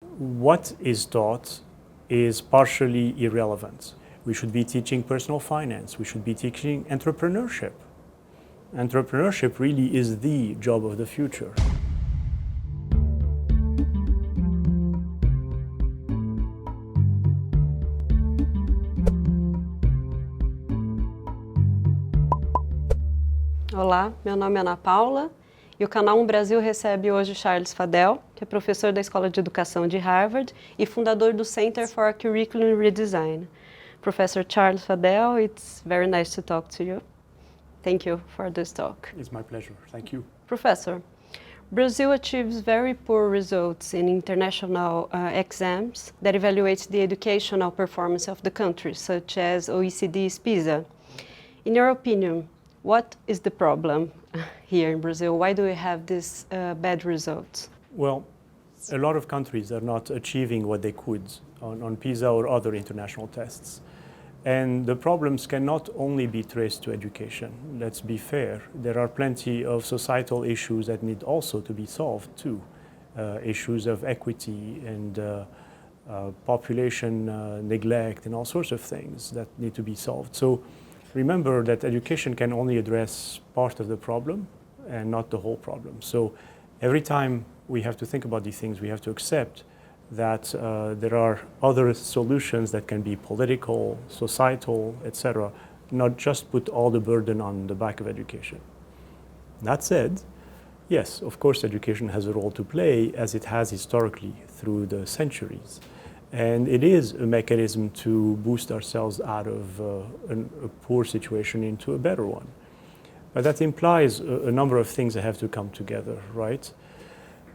What is taught is partially irrelevant. We should be teaching personal finance. We should be teaching entrepreneurship. Entrepreneurship really is the job of the future. Olá, meu nome é Ana Paula e o canal Brasil recebe hoje Charles Fadel, que é professor da Escola de Educação de Harvard e fundador do Center for Curriculum Redesign. Professor Charles Fadel, it's very nice to talk to you. Thank you for this talk. It's my pleasure. Thank you. Professor, Brazil achieves very poor results in international exams that evaluate the educational performance of the country, such as OECD's PISA. In your opinion, what is the problem here in Brazil? Why do we have these bad results? Well, a lot of countries are not achieving what they could on PISA or other international tests. And the problems cannot only be traced to education. Let's be fair. There are plenty of societal issues that need also to be solved too. Issues of equity and population neglect and all sorts of things that need to be solved. So remember that education can only address part of the problem and not the whole problem. So every time we have to think about these things, we have to accept that there are other solutions that can be political, societal, etc., not just put all the burden on the back of education. That said, yes, of course education has a role to play, as it has historically through the centuries. And it is a mechanism to boost ourselves out of a poor situation into a better one. But that implies a number of things that have to come together, right?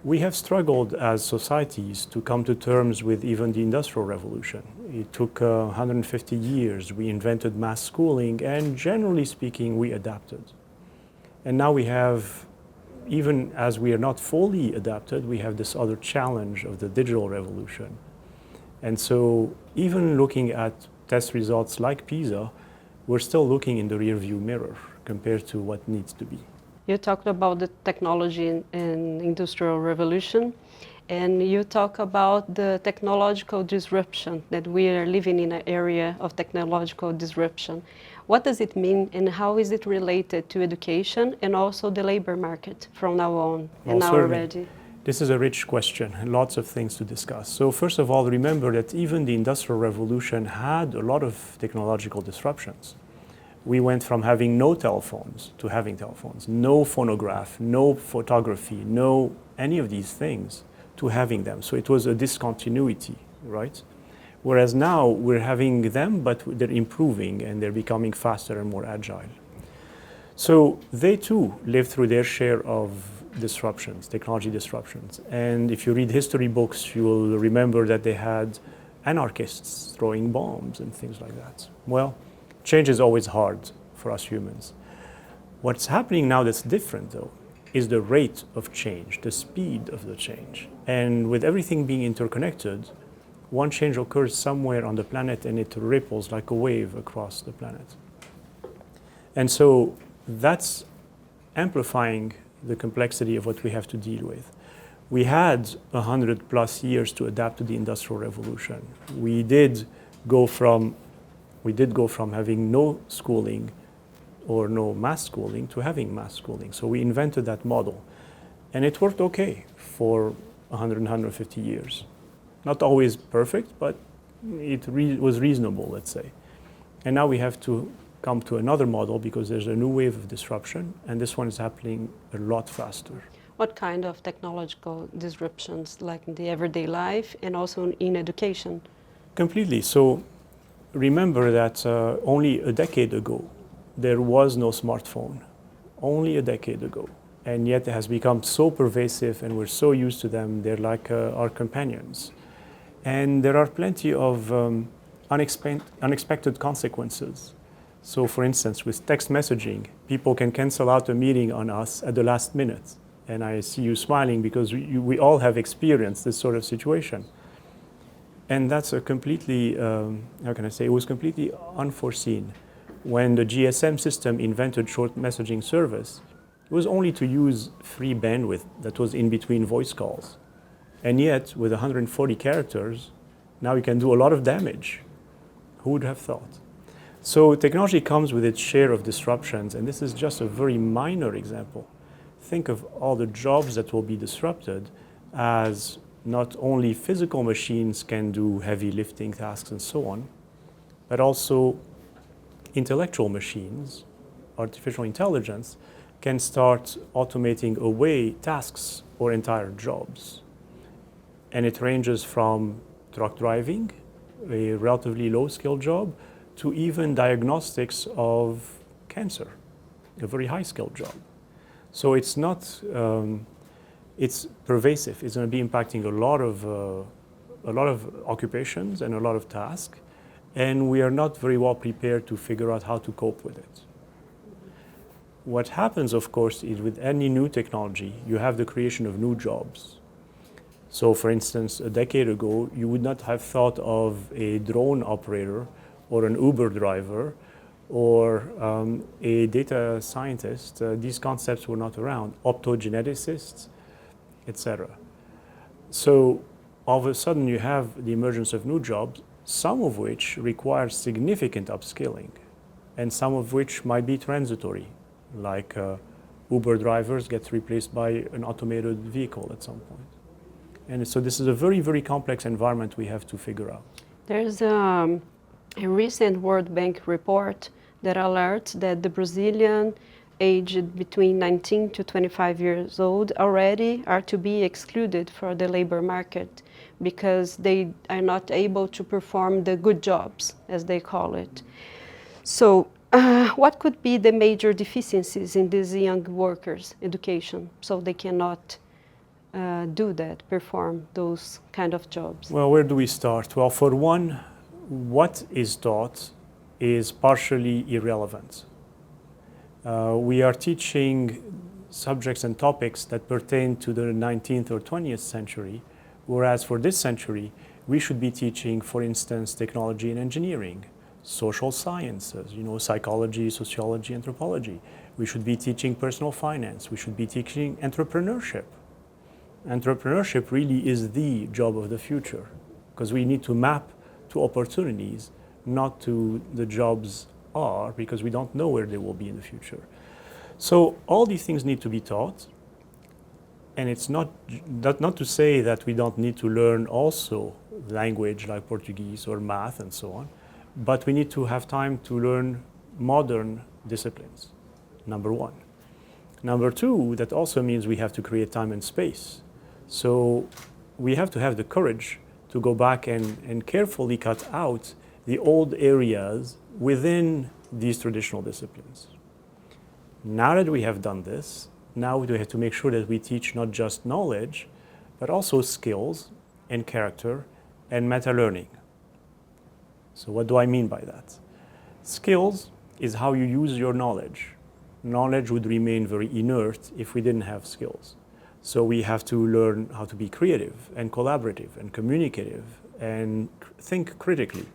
We have struggled as societies to come to terms with even the Industrial Revolution. It took 150 years. We invented mass schooling, and generally speaking, we adapted. And now we have, even as we are not fully adapted, we have this other challenge of the digital revolution. And so even looking at test results like PISA, we're still looking in the rearview mirror compared to what needs to be. You talked about the technology and industrial revolution, and you talk about the technological disruption, that we are living in an area of technological disruption. What does it mean, and how is it related to education and also the labor market from now on and now already? This is a rich question, and lots of things to discuss. So first of all, remember that even the Industrial Revolution had a lot of technological disruptions. We went from having no telephones to having telephones, no phonograph, no photography, no any of these things to having them. So it was a discontinuity, right? Whereas now we're having them, but they're improving and they're becoming faster and more agile. So they too live through their share of disruptions, technology disruptions. And if you read history books, you will remember that they had anarchists throwing bombs and things like that. Well, change is always hard for us humans. What's happening now that's different, though, is the rate of change, the speed of the change. And with everything being interconnected, one change occurs somewhere on the planet and it ripples like a wave across the planet. And so that's amplifying the complexity of what we have to deal with. We had 100+ years to adapt to the Industrial Revolution. We did go from having no schooling or no mass schooling to having mass schooling. So we invented that model. And it worked okay for 150 years. Not always perfect, but it was reasonable, let's say. And now we have to come to another model because there's a new wave of disruption, and this one is happening a lot faster. What kind of technological disruptions, like in the everyday life and also in education? Completely. So remember that only a decade ago, there was no smartphone. Only a decade ago. And yet it has become so pervasive and we're so used to them, they're like our companions. And there are plenty of unexpected consequences. So for instance, with text messaging, people can cancel out a meeting on us at the last minute. And I see you smiling because we all have experienced this sort of situation. And that's a completely, it was completely unforeseen. When the GSM system invented short messaging service, it was only to use free bandwidth that was in between voice calls. And yet, with 140 characters, now you can do a lot of damage. Who would have thought? So technology comes with its share of disruptions, and this is just a very minor example. Think of all the jobs that will be disrupted as not only physical machines can do heavy lifting tasks and so on, but also intellectual machines, artificial intelligence, can start automating away tasks or entire jobs. And it ranges from truck driving, a relatively low-skilled job, to even diagnostics of cancer, a very high-skilled job. So it's not, it's pervasive. It's going to be impacting a lot of occupations and a lot of tasks, and we are not very well prepared to figure out how to cope with it. What happens, of course, is with any new technology, you have the creation of new jobs. So, for instance, a decade ago, you would not have thought of a drone operator or an Uber driver or a data scientist. These concepts were not around, optogeneticists, etc. So all of a sudden you have the emergence of new jobs, some of which require significant upskilling, and some of which might be transitory, like Uber drivers get replaced by an automated vehicle at some point. And so this is a very, very complex environment we have to figure out. There's a recent World Bank report that alerts that the Brazilian aged between 19 to 25 years old already are to be excluded from the labor market because they are not able to perform the good jobs, as they call it. So what could be the major deficiencies in these young workers' education so they cannot do that, perform those kind of jobs? Well, where do we start? Well, for one, what is taught is partially irrelevant. We are teaching subjects and topics that pertain to the 19th or 20th century, whereas for this century, we should be teaching, for instance, technology and engineering, social sciences, psychology, sociology, anthropology. We should be teaching personal finance. We should be teaching entrepreneurship. Entrepreneurship really is the job of the future because we need to map to opportunities, not to the jobs are, because we don't know where they will be in the future. So all these things need to be taught, and it's not to say that we don't need to learn also language like Portuguese or math and so on, but we need to have time to learn modern disciplines, number one. Number two, that also means we have to create time and space. So we have to have the courage to go back and carefully cut out the old areas within these traditional disciplines. Now that we have done this, now we have to make sure that we teach not just knowledge, but also skills and character and meta-learning. So what do I mean by that? Skills is how you use your knowledge. Knowledge would remain very inert if we didn't have skills. So we have to learn how to be creative and collaborative and communicative and think critically.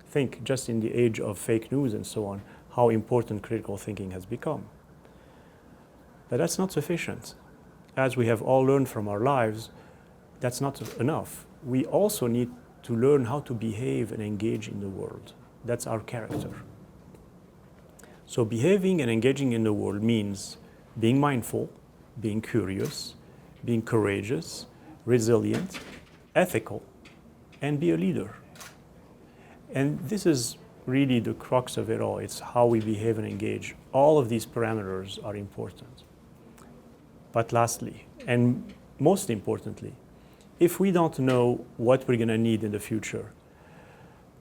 Think, just in the age of fake news and so on, how important critical thinking has become. But that's not sufficient. As we have all learned from our lives, that's not enough. We also need to learn how to behave and engage in the world. That's our character. So behaving and engaging in the world means being mindful, being curious, being courageous, resilient, ethical, and be a leader. And this is really the crux of it all. It's how we behave and engage. All of these parameters are important. But lastly, and most importantly, if we don't know what we're going to need in the future,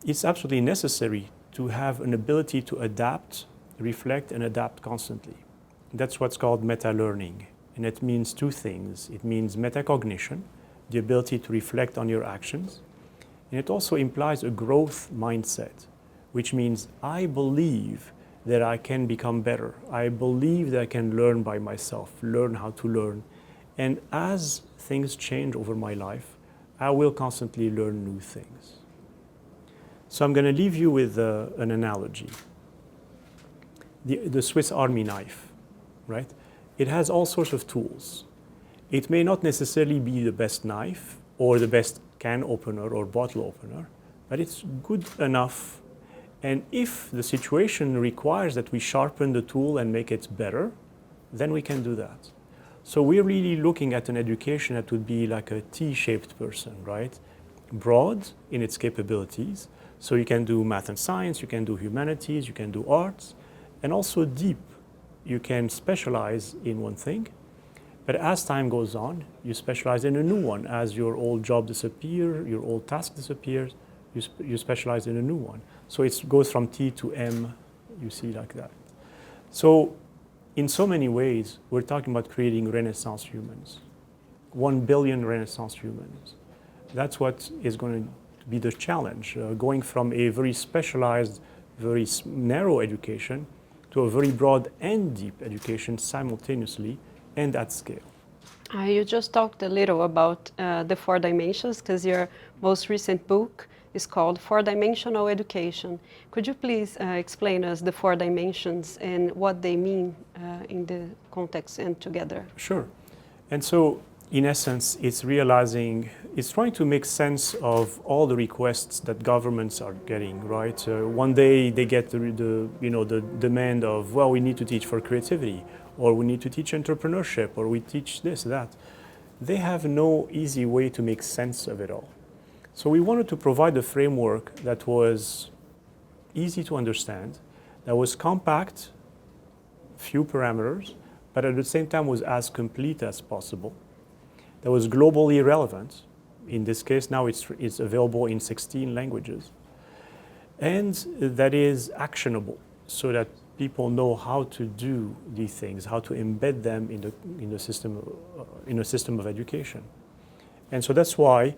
it's absolutely necessary to have an ability to adapt, reflect, and adapt constantly. That's what's called meta-learning. And it means two things. It means metacognition, the ability to reflect on your actions. And it also implies a growth mindset, which means I believe that I can become better. I believe that I can learn by myself, learn how to learn. And as things change over my life, I will constantly learn new things. So I'm going to leave you with an analogy. The Swiss Army knife, right? It has all sorts of tools. It may not necessarily be the best knife or the best can opener or bottle opener, but it's good enough. And if the situation requires that we sharpen the tool and make it better, then we can do that. So we're really looking at an education that would be like a T-shaped person, right? Broad in its capabilities. So you can do math and science, you can do humanities, you can do arts, and also deep. You can specialize in one thing, but as time goes on, you specialize in a new one. As your old job disappears, your old task disappears, you specialize in a new one. So it goes from T to M, you see like that. So in so many ways, we're talking about creating Renaissance humans. 1 billion Renaissance humans. That's what is going to be the challenge, going from a very specialized, very narrow education to a very broad and deep education simultaneously and at scale. You just talked a little about the 4 dimensions, because your most recent book is called 4-Dimensional Education. Could you please explain us the 4 dimensions and what they mean in the context and together? Sure. And so, in essence, it's trying to make sense of all the requests that governments are getting, right? One day they get the demand of, well, we need to teach for creativity, or we need to teach entrepreneurship, or we teach this, that. They have no easy way to make sense of it all. So we wanted to provide a framework that was easy to understand, that was compact, few parameters, but at the same time was as complete as possible, that was globally relevant. In this case, now it's available in 16 languages, and that is actionable, so that people know how to do these things, how to embed them in the system of education. And so that's why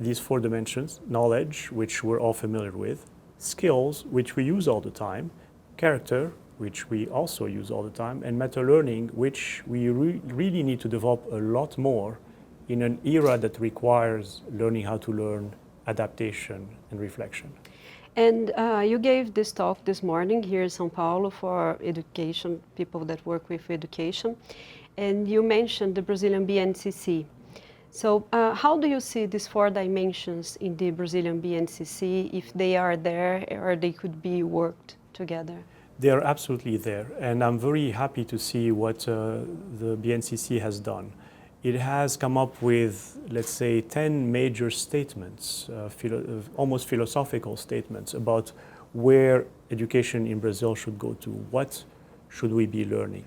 these 4 dimensions: knowledge, which we're all familiar with; skills, which we use all the time; character, which we also use all the time; and meta-learning, which we really need to develop a lot more in an era that requires learning how to learn, adaptation, and reflection. And you gave this talk this morning here in São Paulo for education, people that work with education, and you mentioned the Brazilian BNCC. So how do you see these 4 dimensions in the Brazilian BNCC, if they are there or they could be worked together? They are absolutely there, and I'm very happy to see what the BNCC has done. It has come up with, let's say, 10 major statements, almost philosophical statements about where education in Brazil should go to. What should we be learning?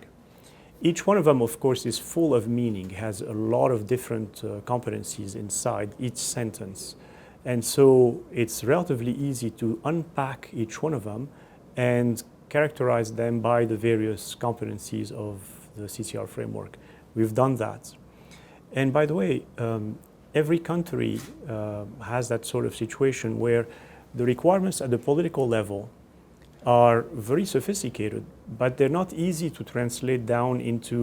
Each one of them, of course, is full of meaning, has a lot of different competencies inside each sentence. And so it's relatively easy to unpack each one of them and characterize them by the various competencies of the CCR framework. We've done that. And by the way, every country has that sort of situation where the requirements at the political level are very sophisticated, but they're not easy to translate down into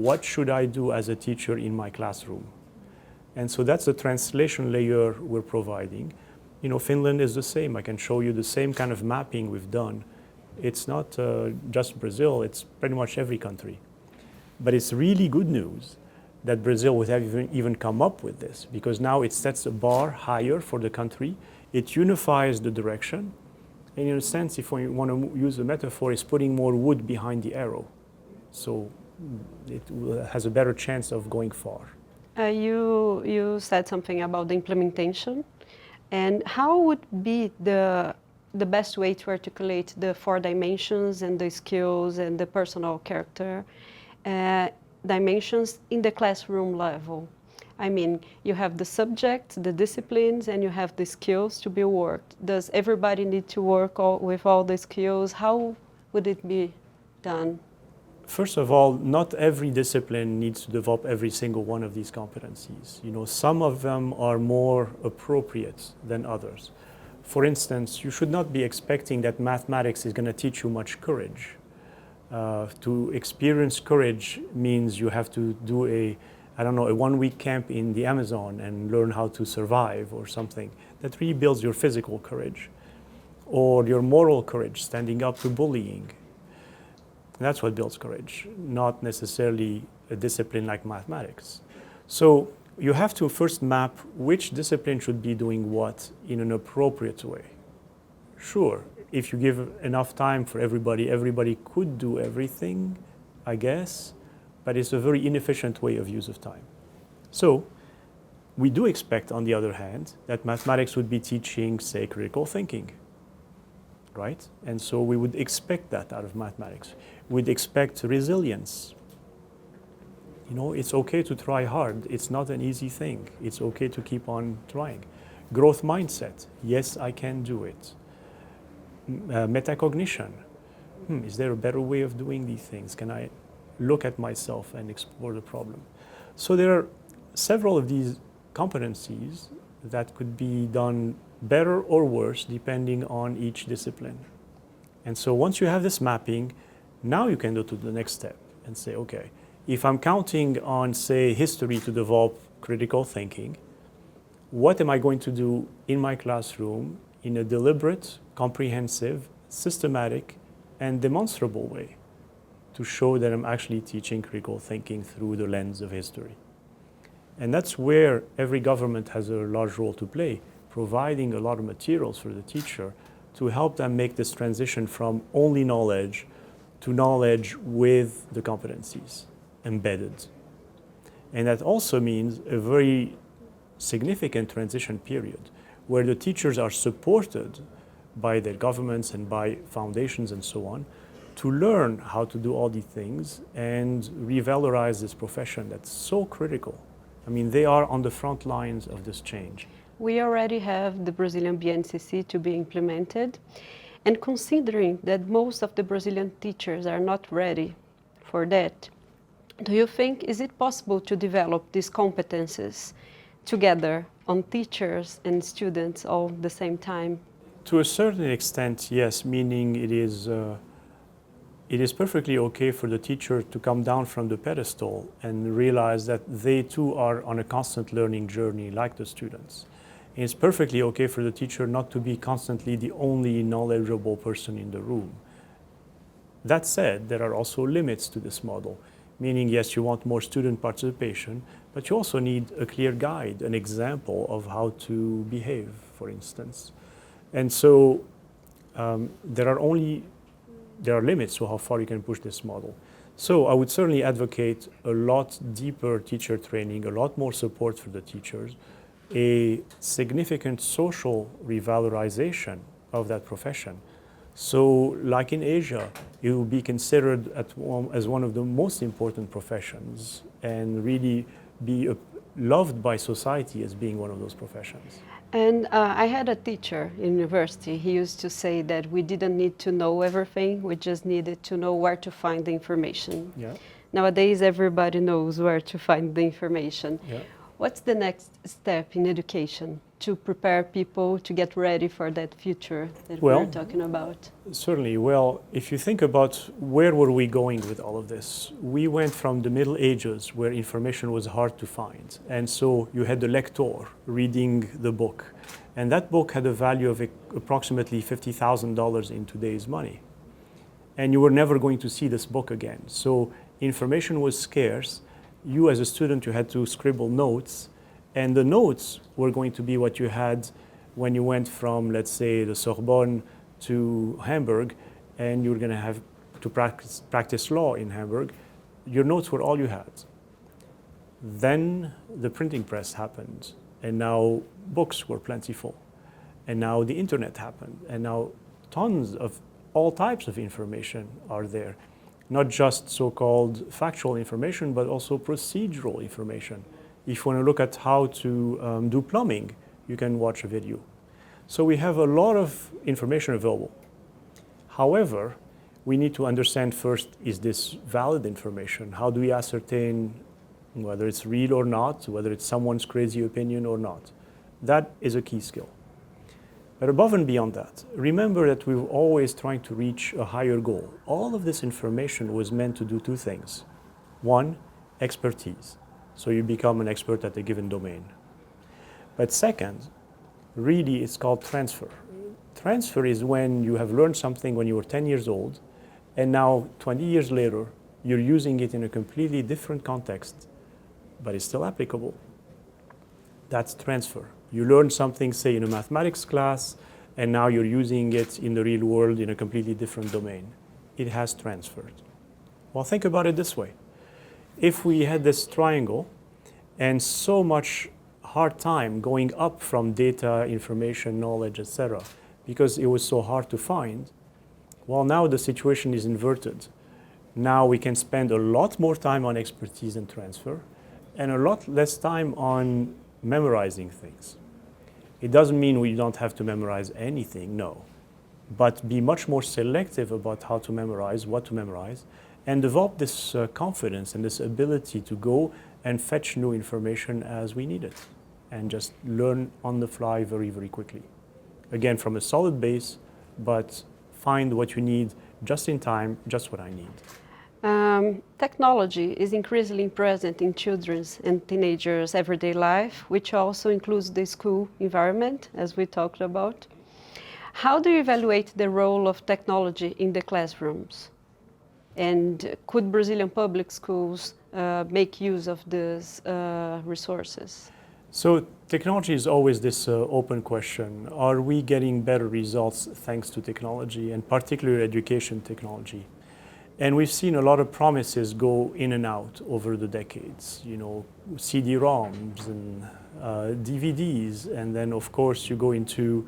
what should I do as a teacher in my classroom. And so that's the translation layer we're providing. Finland is the same. I can show you the same kind of mapping we've done. It's not just Brazil, it's pretty much every country. But it's really good news that Brazil would have even come up with this, because now it sets a bar higher for the country. It unifies the direction. And in a sense, if we want to use a metaphor, it's putting more wood behind the arrow. So it has a better chance of going far. You said something about the implementation. And how would be the best way to articulate the 4 dimensions and the skills and the personal character dimensions in the classroom level? I mean, you have the subjects, the disciplines, and you have the skills to be worked. Does everybody need to work with all the skills? How would it be done? First of all, not every discipline needs to develop every single one of these competencies. Some of them are more appropriate than others. For instance, you should not be expecting that mathematics is going to teach you much courage. To experience courage means you have to do a 1-week camp in the Amazon and learn how to survive or something. That really builds your physical courage or your moral courage, standing up to bullying. That's what builds courage, not necessarily a discipline like mathematics. So you have to first map which discipline should be doing what in an appropriate way. Sure, if you give enough time for everybody, everybody could do everything, I guess, but it's a very inefficient way of use of time. So we do expect, on the other hand, that mathematics would be teaching, say, critical thinking, right? And so we would expect that out of mathematics. We'd expect resilience. You know, it's okay to try hard. It's not an easy thing. It's okay to keep on trying. Growth mindset. Yes, I can do it. Metacognition. Is there a better way of doing these things? Can I look at myself and explore the problem? So there are several of these competencies that could be done better or worse depending on each discipline. And so once you have this mapping, now you can go to the next step and say, okay, if I'm counting on, say, history to develop critical thinking, what am I going to do in my classroom in a deliberate, comprehensive, systematic, and demonstrable way to show that I'm actually teaching critical thinking through the lens of history? And that's where every government has a large role to play, providing a lot of materials for the teacher to help them make this transition from only knowledge to knowledge with the competencies embedded. And that also means a very significant transition period where the teachers are supported by their governments and by foundations and so on to learn how to do all these things and revalorize this profession that's so critical. I mean, they are on the front lines of this change. We already have the Brazilian BNCC to be implemented, and considering that most of the Brazilian teachers are not ready for that, do you think, is it possible to develop these competences together on teachers and students all at the same time? To a certain extent, yes, meaning it is perfectly okay for the teacher to come down from the pedestal and realize that they too are on a constant learning journey like the students. And it's perfectly okay for the teacher not to be constantly the only knowledgeable person in the room. That said, there are also limits to this model, meaning yes, you want more student participation, but you also need a clear guide, an example of how to behave, for instance. And so there are limits to how far you can push this model. So I would certainly advocate a lot deeper teacher training, a lot more support for the teachers, a significant social revalorization of that profession. So like in Asia, it will be considered as one of the most important professions and really be loved by society as being one of those professions. And I had a teacher in university. He used to say that we didn't need to know everything, we just needed to know where to find the information. Yeah. Nowadays, everybody knows where to find the information. Yeah. What's the next step in education to prepare people to get ready for that future that we're talking about? Certainly. Well, if you think about where were we going with all of this, we went from the Middle Ages where information was hard to find. And so you had the lector reading the book. And that book had a value of approximately $50,000 in today's money. And you were never going to see this book again. So information was scarce. You as a student, you had to scribble notes, and the notes were going to be what you had when you went from, let's say, the Sorbonne to Hamburg, and you were going to have to practice law in Hamburg. Your notes were all you had. Then the printing press happened, and now books were plentiful. And now the internet happened, and now tons of all types of information are there. Not just so-called factual information, but also procedural information. If you want to look at how to do plumbing, you can watch a video. So we have a lot of information available. However, we need to understand first, is this valid information? How do we ascertain whether it's real or not, whether it's someone's crazy opinion or not? That is a key skill. But above and beyond that, remember that we were always trying to reach a higher goal. All of this information was meant to do two things. One, expertise. So you become an expert at a given domain. But second, really it's called transfer. Transfer is when you have learned something when you were 10 years old, and now 20 years later, you're using it in a completely different context but it's still applicable. That's transfer. You learn something, say, in a mathematics class, and now you're using it in the real world in a completely different domain. It has transferred. Well, think about it this way. If we had this triangle and so much hard time going up from data, information, knowledge, etc., because it was so hard to find, well, now the situation is inverted. Now we can spend a lot more time on expertise and transfer and a lot less time on memorizing things. It doesn't mean we don't have to memorize anything, no. But be much more selective about how to memorize, what to memorize, and develop this confidence and this ability to go and fetch new information as we need it and just learn on the fly very, very quickly. Again, from a solid base, but find what you need just in time, just what I need. Technology is increasingly present in children's and teenagers' everyday life, which also includes the school environment, as we talked about. How do you evaluate the role of technology in the classrooms? And could Brazilian public schools make use of these resources? So technology is always this open question. Are we getting better results thanks to technology, and particularly education technology? And we've seen a lot of promises go in and out over the decades. You know, CD-ROMs and DVDs, and then of course you go into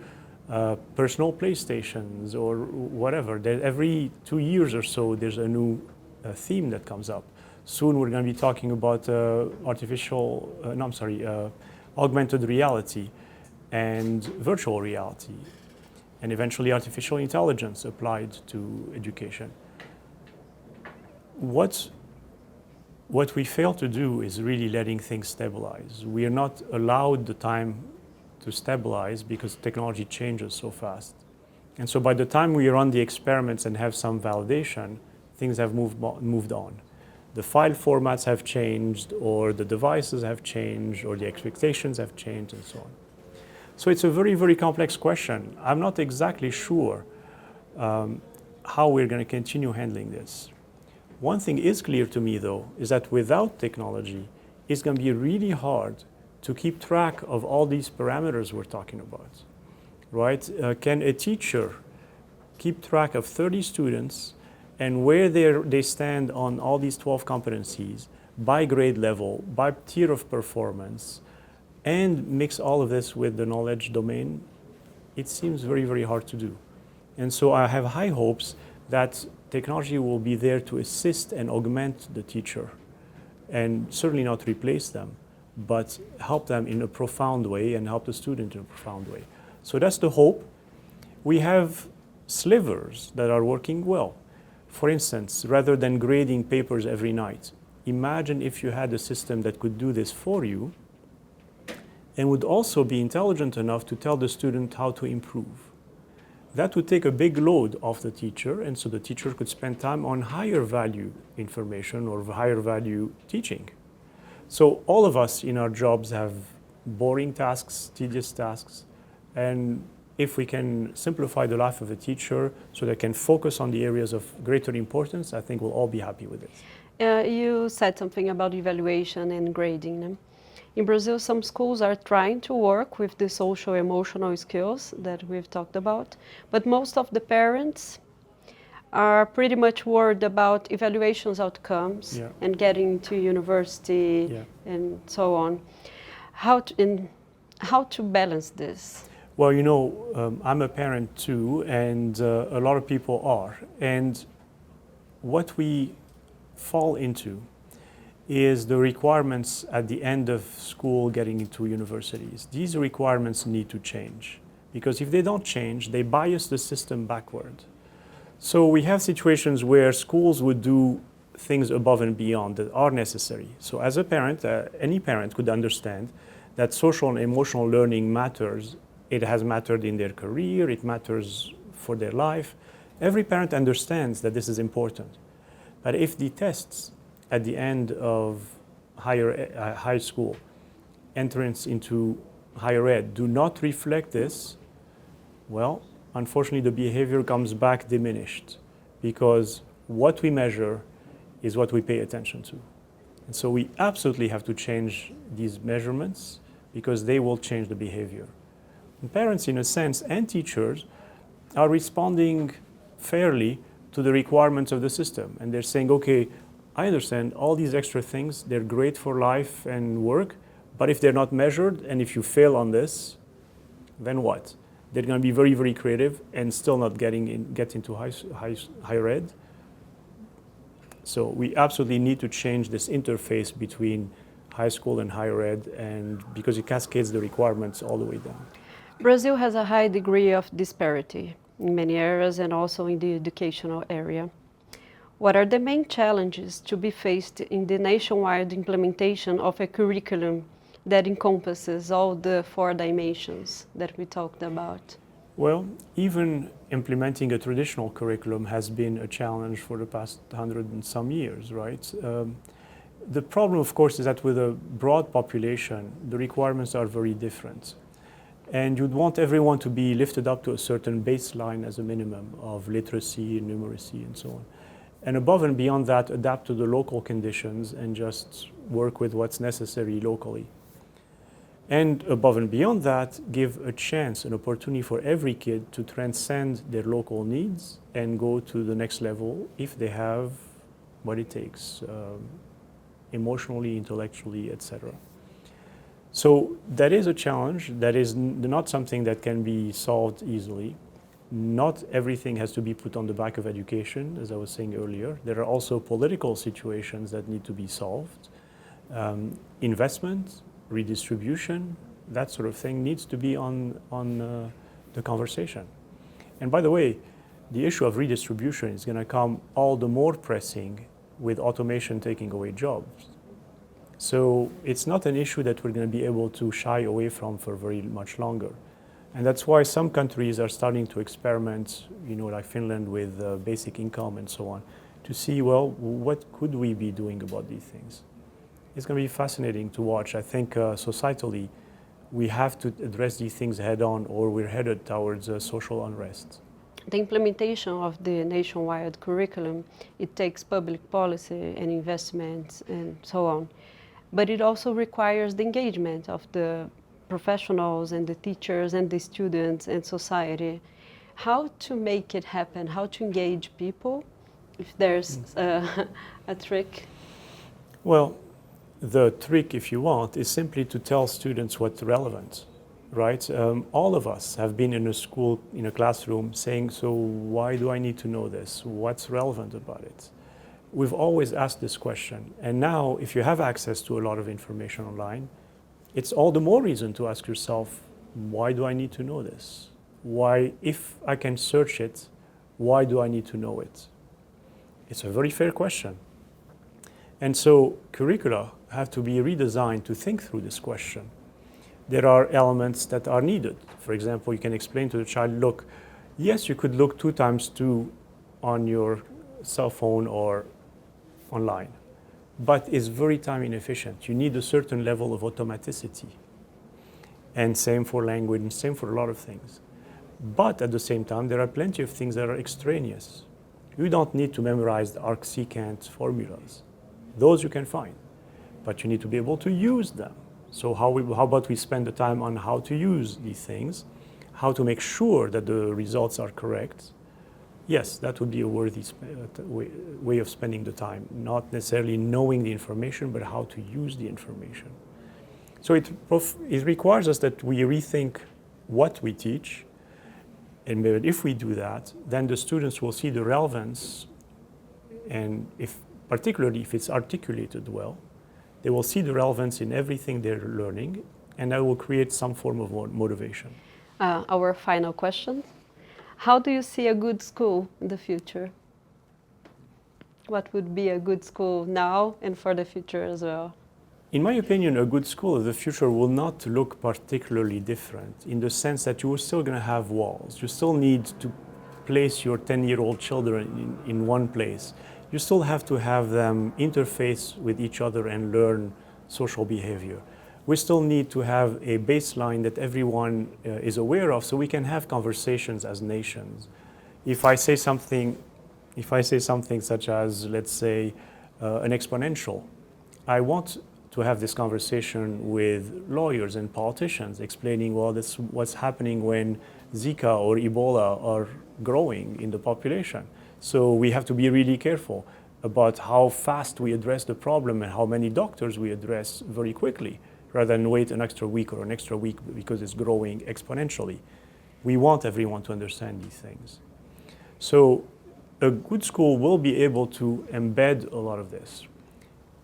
personal PlayStations or whatever. Every 2 years or so, there's a new theme that comes up. Soon we're going to be talking about augmented reality and virtual reality, and eventually artificial intelligence applied to education. What we fail to do is really letting things stabilize. We are not allowed the time to stabilize because technology changes so fast. And so by the time we run the experiments and have some validation, things have moved on. The file formats have changed, or the devices have changed, or the expectations have changed, and so on. So it's a very, very complex question. I'm not exactly sure how we're going to continue handling this. One thing is clear to me, though, is that without technology, it's going to be really hard to keep track of all these parameters we're talking about, right? Can a teacher keep track of 30 students and where they stand on all these 12 competencies by grade level, by tier of performance, and mix all of this with the knowledge domain? It seems very, very hard to do. And so I have high hopes that technology will be there to assist and augment the teacher, and certainly not replace them, but help them in a profound way and help the student in a profound way. So that's the hope. We have slivers that are working well. For instance, rather than grading papers every night, imagine if you had a system that could do this for you and would also be intelligent enough to tell the student how to improve. That would take a big load off the teacher, and so the teacher could spend time on higher value information or higher value teaching. So all of us in our jobs have boring tasks, tedious tasks, and if we can simplify the life of a teacher so they can focus on the areas of greater importance, I think we'll all be happy with it. You said something about evaluation and grading. In Brazil, some schools are trying to work with the social emotional skills that we've talked about, but most of the parents are pretty much worried about evaluations outcomes and getting to university and so on. How to balance this? Well, you know, I'm a parent too, and a lot of people are. And what we fall into is the requirements at the end of school getting into universities. These requirements need to change, because if they don't change, they bias the system backward. So we have situations where schools would do things above and beyond that are necessary. So as a parent, any parent could understand that social and emotional learning matters. It has mattered in their career, it matters for their life. Every parent understands that this is important. But if the tests at the end of high school, entrance into higher ed, do not reflect this, well, unfortunately the behavior comes back diminished, because what we measure is what we pay attention to. So we absolutely have to change these measurements because they will change the behavior. And parents, in a sense, and teachers are responding fairly to the requirements of the system. And they're saying, okay, I understand all these extra things, they're great for life and work, but if they're not measured and if you fail on this, then what? They're going to be very, very creative and still not get into higher ed. So we absolutely need to change this interface between high school and higher ed, and because it cascades the requirements all the way down. Brazil has a high degree of disparity in many areas and also in the educational area. What are the main challenges to be faced in the nationwide implementation of a curriculum that encompasses all the 4 dimensions that we talked about? Well, even implementing a traditional curriculum has been a challenge for the past 100 and some years, right? The problem, of course, is that with a broad population, the requirements are very different. And you'd want everyone to be lifted up to a certain baseline as a minimum of literacy, numeracy, and so on. And above and beyond that, adapt to the local conditions and just work with what's necessary locally. And above and beyond that, give a chance, an opportunity for every kid to transcend their local needs and go to the next level if they have what it takes, emotionally, intellectually, etc. So that is a challenge. That is not something that can be solved easily. Not everything has to be put on the back of education, as I was saying earlier. There are also political situations that need to be solved. Investment, redistribution, that sort of thing needs to be on the conversation. And by the way, the issue of redistribution is going to come all the more pressing with automation taking away jobs. So it's not an issue that we're going to be able to shy away from for very much longer. And that's why some countries are starting to experiment, like Finland with basic income and so on, to see, well, what could we be doing about these things? It's going to be fascinating to watch. I think societally, we have to address these things head on, or we're headed towards social unrest. The implementation of the nationwide curriculum, it takes public policy and investments and so on. But it also requires the engagement of the professionals and the teachers and the students and society. How to make it happen? How to engage people? If there's a trick? Well, the trick, if you want, is simply to tell students what's relevant, right? All of us have been in a school, in a classroom, saying, so why do I need to know this? What's relevant about it? We've always asked this question. And now, if you have access to a lot of information online, it's all the more reason to ask yourself, why do I need to know this? Why, if I can search it, why do I need to know it? It's a very fair question. And so curricula have to be redesigned to think through this question. There are elements that are needed. For example, you can explain to the child, look, yes, you could look 2 times 2 on your cell phone or online, but it's very time inefficient. You need a certain level of automaticity. And same for language, and same for a lot of things. But at the same time, there are plenty of things that are extraneous. You don't need to memorize the arc-secant formulas. Those you can find, but you need to be able to use them. So how about we spend the time on how to use these things, how to make sure that the results are correct. Yes, that would be a worthy way of spending the time, not necessarily knowing the information, but how to use the information. So it requires us that we rethink what we teach, and if we do that, then the students will see the relevance, and particularly if it's articulated well, they will see the relevance in everything they're learning, and that will create some form of motivation. Our final question. How do you see a good school in the future? What would be a good school now and for the future as well? In my opinion, a good school of the future will not look particularly different in the sense that you are still going to have walls. You still need to place your 10-year-old children in one place. You still have to have them interface with each other and learn social behavior. We still need to have a baseline that everyone is aware of so we can have conversations as nations. If I say something such as, let's say, an exponential, I want to have this conversation with lawyers and politicians explaining, well, this what's happening when Zika or Ebola are growing in the population. So we have to be really careful about how fast we address the problem and how many doctors we address very quickly, rather than wait an extra week or an extra week because it's growing exponentially. We want everyone to understand these things. So a good school will be able to embed a lot of this.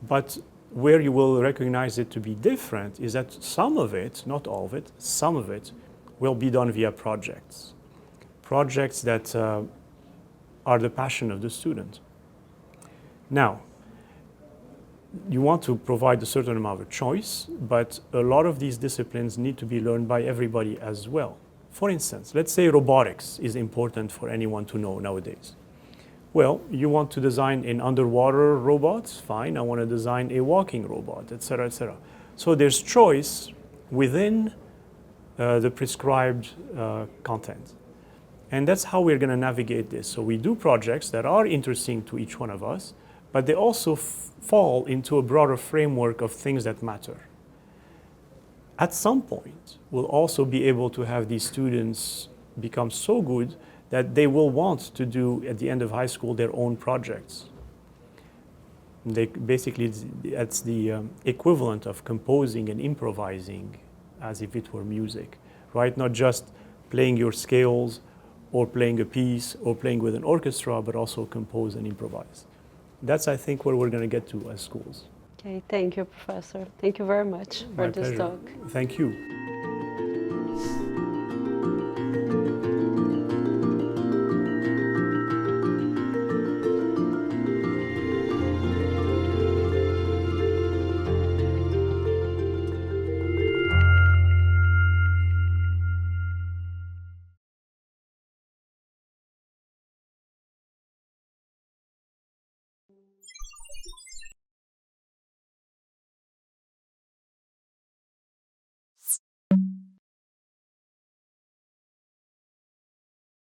But where you will recognize it to be different is that some of it, not all of it, some of it will be done via projects. Projects that are the passion of the student. Now, you want to provide a certain amount of choice, but a lot of these disciplines need to be learned by everybody as well. For instance, let's say robotics is important for anyone to know nowadays. Well, you want to design an underwater robot, fine. I want to design a walking robot, etc., etc. So there's choice within the prescribed content. And that's how we're going to navigate this. So we do projects that are interesting to each one of us, but they also fall into a broader framework of things that matter. At some point, we'll also be able to have these students become so good that they will want to do, at the end of high school, their own projects. They basically, that's the equivalent of composing and improvising as if it were music, right? Not just playing your scales or playing a piece or playing with an orchestra, but also compose and improvise. That's, I think, where we're going to get to as schools. Okay, thank you, Professor. Thank you very much for this talk. Thank you.